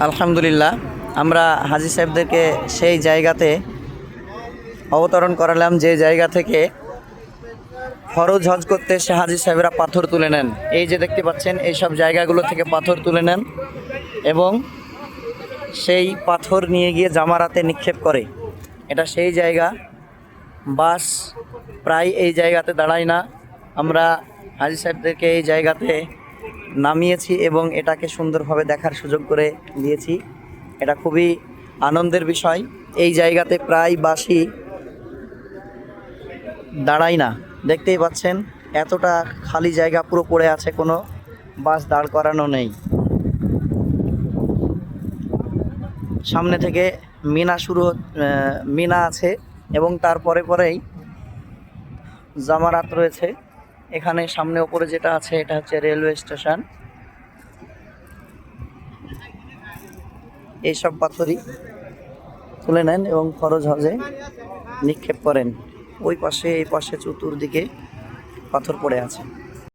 আলহামদুলিল্লাহ, আমরা হাজী সাহেবদেরকে সেই জায়গাতে অবতরণ করালাম যে জায়গা থেকে ফরজ হজ করতে এসে হাজী সাহেবরা পাথর তুলে নেন। এই যে দেখতে পাচ্ছেন, এই সব জায়গাগুলো থেকে পাথর তুলে নেন এবং সেই পাথর নিয়ে গিয়ে জামারাতে নিক্ষেপ করে। এটা সেই জায়গা, বাস প্রায় এই জায়গাতে দাঁড়ায় না। আমরা হাজী সাহেবদেরকে এই জায়গাতে নামিয়েছি এবং এটাকে সুন্দরভাবে দেখার সুযোগ করে দিয়েছি। এটা খুবই আনন্দের বিষয়। এই জায়গাতে প্রায় বাসই দাঁড়ায় না, দেখতেই পাচ্ছেন এতটা খালি জায়গা পুরো পড়ে আছে, কোনো বাস দাঁড় করানো নেই। সামনে থেকে মিনা মিনা আছে এবং তারপরে পরেই জামারাত রয়েছে। এখানে সামনে ওপরে যেটা আছে এটা হচ্ছে রেলওয়ে স্টেশন। এইসব পাথরই তুলে নেন এবং ফরজ হজে নিক্ষেপ করেন। ওই পাশে এই পাশে চতুর্দিকে পাথর পড়ে আছে।